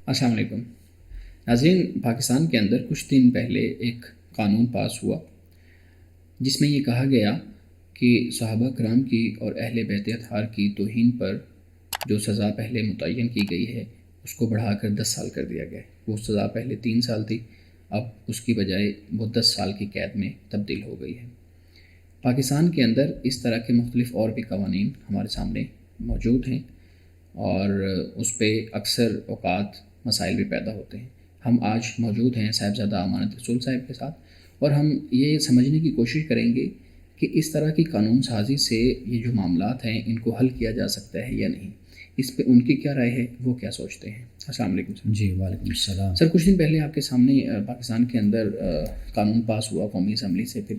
السلام علیکم ناظرین، پاکستان کے اندر کچھ دن پہلے ایک قانون پاس ہوا جس میں یہ کہا گیا کہ صحابہ کرام کی اور اہل بیت اطہار کی توہین پر جو سزا پہلے متعین کی گئی ہے اس کو بڑھا کر 10 سال کر دیا گیا ہے۔ وہ سزا پہلے 3 سال تھی، اب اس کی بجائے وہ 10 سال کی قید میں تبدیل ہو گئی ہے۔ پاکستان کے اندر اس طرح کے مختلف اور بھی قوانین ہمارے سامنے موجود ہیں اور اس پہ اکثر اوقات مسائل بھی پیدا ہوتے ہیں۔ ہم آج موجود ہیں صاحبزادہ امانت رسول صاحب کے ساتھ، اور ہم یہ سمجھنے کی کوشش کریں گے کہ اس طرح کی قانون سازی سے یہ جو معاملات ہیں ان کو حل کیا جا سکتا ہے یا نہیں، اس پہ ان کی کیا رائے ہے، وہ کیا سوچتے ہیں۔ السلام علیکم سر۔ جی وعلیکم السلام سر، کچھ دن پہلے آپ کے سامنے پاکستان کے اندر قانون پاس ہوا قومی اسمبلی سے، پھر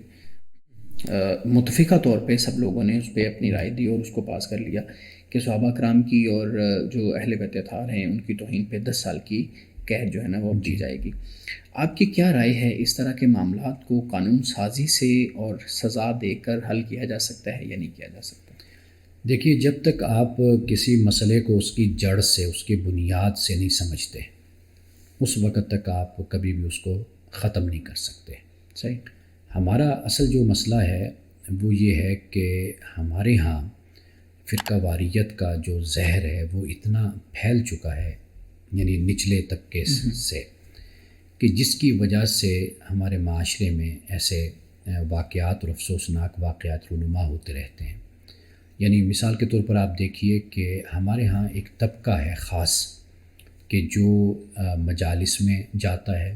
متفقہ طور پہ سب لوگوں نے اس پہ اپنی رائے دی اور اس کو پاس کر لیا کہ صحابہ کرام کی اور جو اہل بیت اطہار ہیں ان کی توہین پہ 10 سال کی قید جو ہے نا وہ دی جائے گی۔ آپ کی کیا رائے ہے، اس طرح کے معاملات کو قانون سازی سے اور سزا دے کر حل کیا جا سکتا ہے یا نہیں کیا جا سکتا؟ دیکھیے، جب تک آپ کسی مسئلے کو اس کی جڑ سے، اس کی بنیاد سے نہیں سمجھتے، اس وقت تک آپ کبھی بھی اس کو ختم نہیں کر سکتے۔ صحیح۔ ہمارا اصل جو مسئلہ ہے وہ یہ ہے کہ ہمارے ہاں فرقہ واریت کا جو زہر ہے وہ اتنا پھیل چکا ہے، یعنی نچلے طبقے سے، کہ جس کی وجہ سے ہمارے معاشرے میں ایسے واقعات اور افسوسناک واقعات رونما ہوتے رہتے ہیں۔ یعنی مثال کے طور پر آپ دیکھیے کہ ہمارے ہاں ایک طبقہ ہے خاص کہ جو مجالس میں جاتا ہے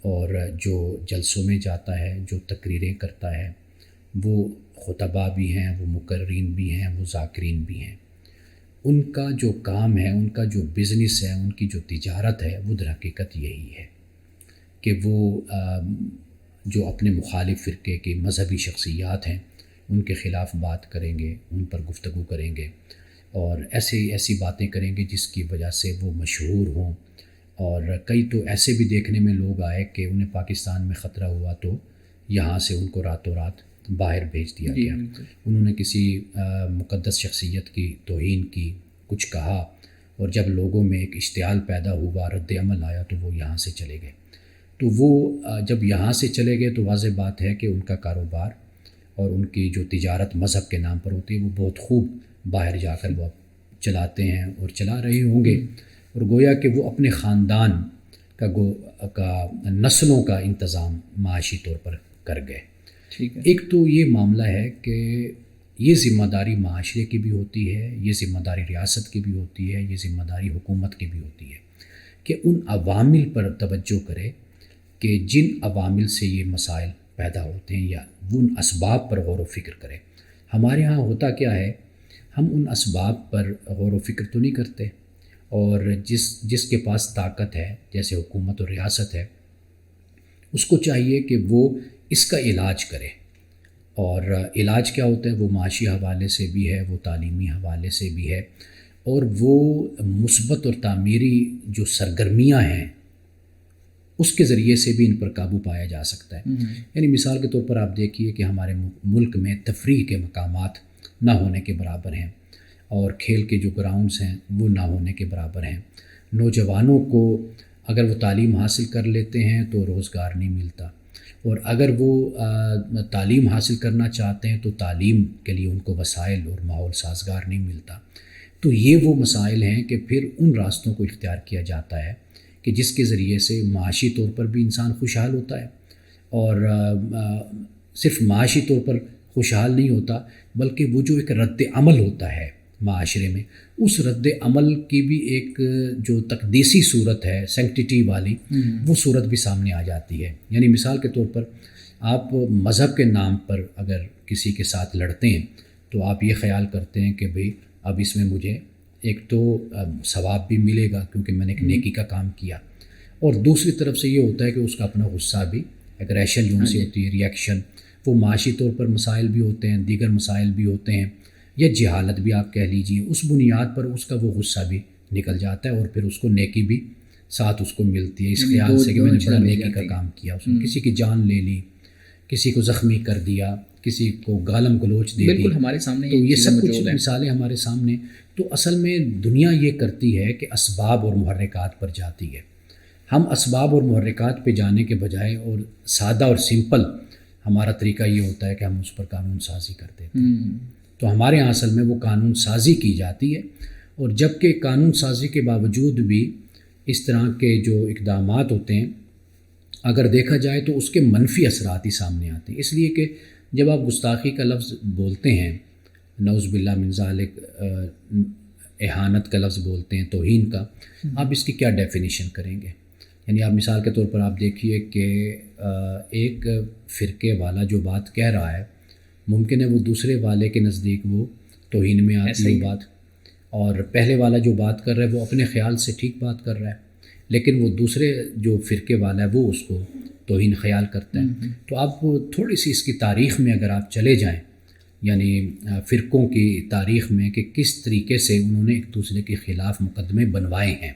اور جو جلسوں میں جاتا ہے، جو تقریریں کرتا ہے، وہ خطبہ بھی ہیں، وہ مقررین بھی ہیں، وہ ذاکرین بھی ہیں۔ ان کا جو کام ہے، ان کا جو بزنس ہے، ان کی جو تجارت ہے، وہ در حقیقت یہی ہے کہ وہ جو اپنے مخالف فرقے کی مذہبی شخصیات ہیں ان کے خلاف بات کریں گے، ان پر گفتگو کریں گے اور ایسی باتیں کریں گے جس کی وجہ سے وہ مشہور ہوں۔ اور کئی تو ایسے بھی دیکھنے میں لوگ آئے کہ انہیں پاکستان میں خطرہ ہوا تو یہاں سے ان کو راتوں رات باہر بھیج دیا گیا۔ انہوں نے کسی مقدس شخصیت کی توہین کی، کچھ کہا، اور جب لوگوں میں ایک اشتعال پیدا ہوا، رد عمل آیا، تو وہ یہاں سے چلے گئے۔ تو وہ جب یہاں سے چلے گئے تو واضح بات ہے کہ ان کا کاروبار اور ان کی جو تجارت مذہب کے نام پر ہوتی ہے وہ بہت خوب باہر جا کر وہ چلاتے ہیں اور چلا رہے ہوں گے، اور گویا کہ وہ اپنے خاندان کا نسلوں کا انتظام معاشی طور پر کر گئے۔ ٹھیک ہے۔ ایک تو یہ معاملہ ہے کہ یہ ذمہ داری معاشرے کی بھی ہوتی ہے، یہ ذمہ داری ریاست کی بھی ہوتی ہے، یہ ذمہ داری حکومت کی بھی ہوتی ہے کہ ان عوامل پر توجہ کرے کہ جن عوامل سے یہ مسائل پیدا ہوتے ہیں، یا ان اسباب پر غور و فکر کرے۔ ہمارے ہاں ہوتا کیا ہے، ہم ان اسباب پر غور و فکر تو نہیں کرتے، اور جس کے پاس طاقت ہے، جیسے حکومت اور ریاست ہے، اس کو چاہیے کہ وہ اس کا علاج کرے۔ اور علاج کیا ہوتا ہے، وہ معاشی حوالے سے بھی ہے، وہ تعلیمی حوالے سے بھی ہے، اور وہ مثبت اور تعمیری جو سرگرمیاں ہیں اس کے ذریعے سے بھی ان پر قابو پایا جا سکتا ہے۔ یعنی مثال کے طور پر آپ دیکھیے کہ ہمارے ملک میں تفریح کے مقامات نہ ہونے کے برابر ہیں، اور کھیل کے جو گراؤنڈز ہیں وہ نہ ہونے کے برابر ہیں۔ نوجوانوں کو اگر وہ تعلیم حاصل کر لیتے ہیں تو روزگار نہیں ملتا، اور اگر وہ تعلیم حاصل کرنا چاہتے ہیں تو تعلیم کے لیے ان کو وسائل اور ماحول سازگار نہیں ملتا۔ تو یہ وہ مسائل ہیں کہ پھر ان راستوں کو اختیار کیا جاتا ہے کہ جس کے ذریعے سے معاشی طور پر بھی انسان خوشحال ہوتا ہے، اور صرف معاشی طور پر خوشحال نہیں ہوتا بلکہ وہ جو ایک رد عمل ہوتا ہے معاشرے میں، اس رد عمل کی بھی ایک جو تقدیسی صورت ہے، سینکٹیٹی والی، وہ صورت بھی سامنے آ جاتی ہے۔ یعنی مثال کے طور پر آپ مذہب کے نام پر اگر کسی کے ساتھ لڑتے ہیں تو آپ یہ خیال کرتے ہیں کہ بھئی اب اس میں مجھے ایک تو ثواب بھی ملے گا کیونکہ میں نے ایک نیکی کا کام کیا، اور دوسری طرف سے یہ ہوتا ہے کہ اس کا اپنا غصہ بھی، ایگریشن جو سے ہوتی ہے، ریئیکشن، وہ معاشی طور پر مسائل بھی ہوتے ہیں، دیگر مسائل بھی ہوتے ہیں، یا جہالت بھی آپ کہہ لیجئے، اس بنیاد پر اس کا وہ غصہ بھی نکل جاتا ہے، اور پھر اس کو نیکی بھی ساتھ اس کو ملتی ہے، اس خیال سے کہ میں نے بڑا نیکی کا کام کیا۔ اس نے کسی کی جان لے لی، کسی کو زخمی کر دیا، کسی کو گالم گلوچ دے دی، بالکل ہمارے سامنے تو یہ سب کچھ مثالیں ہمارے سامنے تو اصل میں دنیا یہ کرتی ہے کہ اسباب اور محرکات پر جاتی ہے. ہم اسباب اور محرکات پہ جانے کے بجائے اور سادہ اور سمپل ہمارا طریقہ یہ ہوتا ہے کہ ہم اس پر قانون سازی کر دیتے ہیں. تو ہمارے یہاں اصل میں وہ قانون سازی کی جاتی ہے، اور جب کہ قانون سازی کے باوجود بھی اس طرح کے جو اقدامات ہوتے ہیں اگر دیکھا جائے تو اس کے منفی اثرات ہی سامنے آتے ہیں. اس لیے کہ جب آپ گستاخی کا لفظ بولتے ہیں، نعوذ باللہ من ذالک، اہانت کا لفظ بولتے ہیں، توہین کا، آپ اس کی کیا ڈیفینیشن کریں گے؟ یعنی آپ مثال کے طور پر آپ دیکھیے کہ ایک فرقے والا جو بات کہہ رہا ہے ممکن ہے وہ دوسرے والے کے نزدیک وہ توہین میں آتی ہے بات، اور پہلے والا جو بات کر رہا ہے وہ اپنے خیال سے ٹھیک بات کر رہا ہے، لیکن وہ دوسرے جو فرقے والا ہے وہ اس کو توہین خیال کرتا ہے. تو آپ تھوڑی سی اس کی تاریخ میں اگر آپ چلے جائیں، یعنی فرقوں کی تاریخ میں، کہ کس طریقے سے انہوں نے ایک دوسرے کے خلاف مقدمے بنوائے ہیں،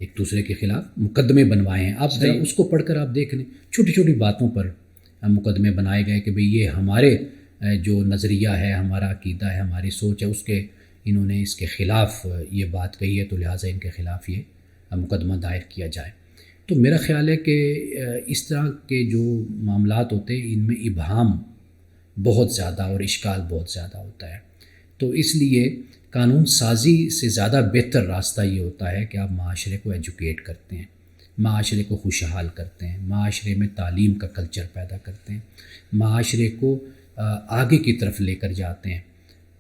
ایک دوسرے کے خلاف مقدمے بنوائے ہیں. آپ ذرا اس کو پڑھ کر آپ دیکھ لیں، چھوٹی چھوٹی باتوں پر مقدمے بنائے گئے کہ بھئی یہ ہمارے جو نظریہ ہے، ہمارا عقیدہ ہے، ہماری سوچ ہے، اس کے انہوں نے اس کے خلاف یہ بات کہی ہے، تو لہٰذا ان کے خلاف یہ مقدمہ دائر کیا جائے. تو میرا خیال ہے کہ اس طرح کے جو معاملات ہوتے ہیں ان میں ابہام بہت زیادہ اور اشکال بہت زیادہ ہوتا ہے. تو اس لیے قانون سازی سے زیادہ بہتر راستہ یہ ہوتا ہے کہ آپ معاشرے کو ایجوکیٹ کرتے ہیں، معاشرے کو خوشحال کرتے ہیں، معاشرے میں تعلیم کا کلچر پیدا کرتے ہیں، معاشرے کو آگے کی طرف لے کر جاتے ہیں.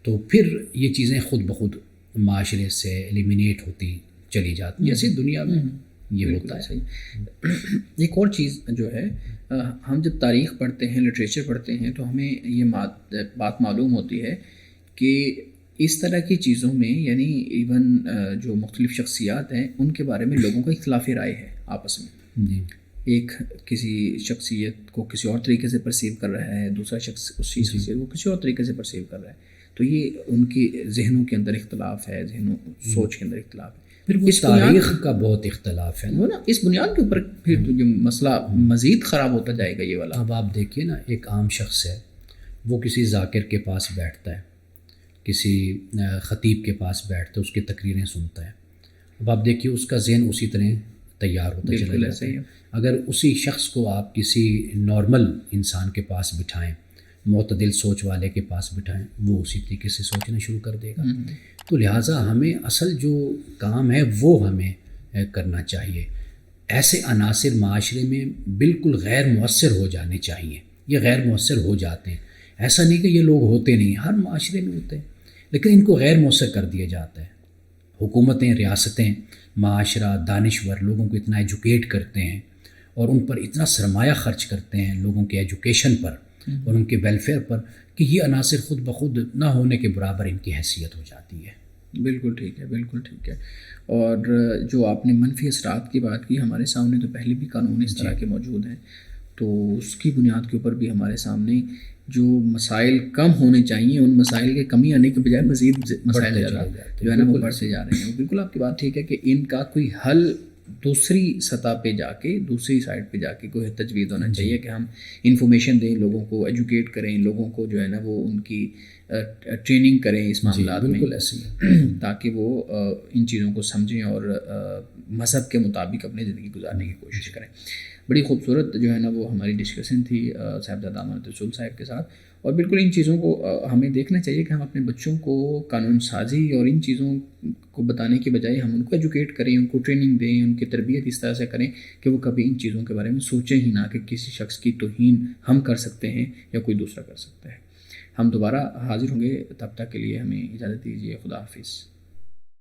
تو پھر یہ چیزیں خود بخود معاشرے سے ایلیمینیٹ ہوتی چلی جاتی ہیں، جیسے دنیا میں یہ ہوتا ہے. صحیح. ایک اور چیز جو ہے، ہم جب تاریخ پڑھتے ہیں، لٹریچر پڑھتے ہیں، تو ہمیں یہ بات معلوم ہوتی ہے کہ اس طرح کی چیزوں میں، یعنی ایون جو مختلف شخصیات ہیں ان کے بارے میں لوگوں کا اختلاف رائے ہے آپس میں. جی. ایک کسی شخصیت کو کسی اور طریقے سے پرسیو کر رہا ہے، دوسرا شخص اسی شخصیت کو کسی اور طریقے سے پرسیو کر رہا ہے. تو یہ ان کی ذہنوں کے اندر اختلاف ہے، ذہنوں سوچ کے اندر اختلاف ہے. پھر وہ تاریخ کا بہت اختلاف ہے وہ نا، اس بنیاد کے اوپر پھر تو جو مسئلہ مزید خراب ہوتا جائے گا یہ والا. اب آپ دیکھیے نا، ایک عام شخص ہے، وہ کسی ذاکر کے پاس بیٹھتا ہے، کسی خطیب کے پاس بیٹھتا ہے، اس کی تقریریں سنتا ہے. اب آپ دیکھیے اس کا ذہن اسی طرح تیار ہوتا چلا جاتا ہے. اگر اسی شخص کو آپ کسی نارمل انسان کے پاس بٹھائیں، معتدل سوچ والے کے پاس بٹھائیں، وہ اسی طریقے سے سوچنا شروع کر دے گا. تو لہٰذا ہمیں اصل جو کام ہے وہ ہمیں کرنا چاہیے. ایسے عناصر معاشرے میں بالکل غیر مؤثر ہو جانے چاہیے. یہ غیر مؤثر ہو جاتے ہیں، ایسا نہیں کہ یہ لوگ ہوتے نہیں، ہر معاشرے میں ہوتے ہیں، لیکن ان کو غیر مؤثر کر دیا جاتا ہے. حکومتیں، ریاستیں، معاشرہ، دانشور لوگوں کو اتنا ایجوکیٹ کرتے ہیں اور ان پر اتنا سرمایہ خرچ کرتے ہیں، لوگوں کے ایجوکیشن پر اور ان کے ویلفیئر پر، کہ یہ عناصر خود بخود نہ ہونے کے برابر ان کی حیثیت ہو جاتی ہے. بالکل ٹھیک ہے، بالکل ٹھیک ہے. اور جو آپ نے منفی اثرات کی بات کی، ہمارے سامنے تو پہلے بھی قانون اس طرح کے موجود ہیں، تو اس کی بنیاد کے اوپر بھی ہمارے سامنے جو مسائل کم ہونے چاہیے، ان مسائل کے کمی آنے کے بجائے مزید مسائل زیادہ جو ہے نا وہ بڑھتے جا رہے ہیں. بالکل آپ کی بات ٹھیک ہے کہ ان کا کوئی حل دوسری سطح پہ جا کے، دوسری سائڈ پہ جا کے کوئی تجویز ہونا چاہیے کہ ہم انفارمیشن دیں، لوگوں کو ایجوکیٹ کریں، لوگوں کو جو ہے نا وہ ان کی ٹریننگ کریں اس معاملات میں، تاکہ وہ ان چیزوں کو سمجھیں اور مذہب کے مطابق اپنی زندگی گزارنے کی کوشش کریں. بڑی خوبصورت جو ہے نا وہ ہماری ڈسکشن تھی صاحبزادہ امانت رسول صاحب کے ساتھ. اور بالکل ان چیزوں کو ہمیں دیکھنا چاہیے کہ ہم اپنے بچوں کو قانون سازی اور ان چیزوں کو بتانے کے بجائے ہم ان کو ایجوکیٹ کریں، ان کو ٹریننگ دیں، ان کی تربیت اس طرح سے کریں کہ وہ کبھی ان چیزوں کے بارے میں سوچیں ہی نہ کہ کسی شخص کی توہین ہم کر سکتے ہیں یا کوئی دوسرا کر سکتا ہے. ہم دوبارہ حاضر ہوں گے، تب تک کے لیے ہمیں اجازت دیجیے. خدا حافظ.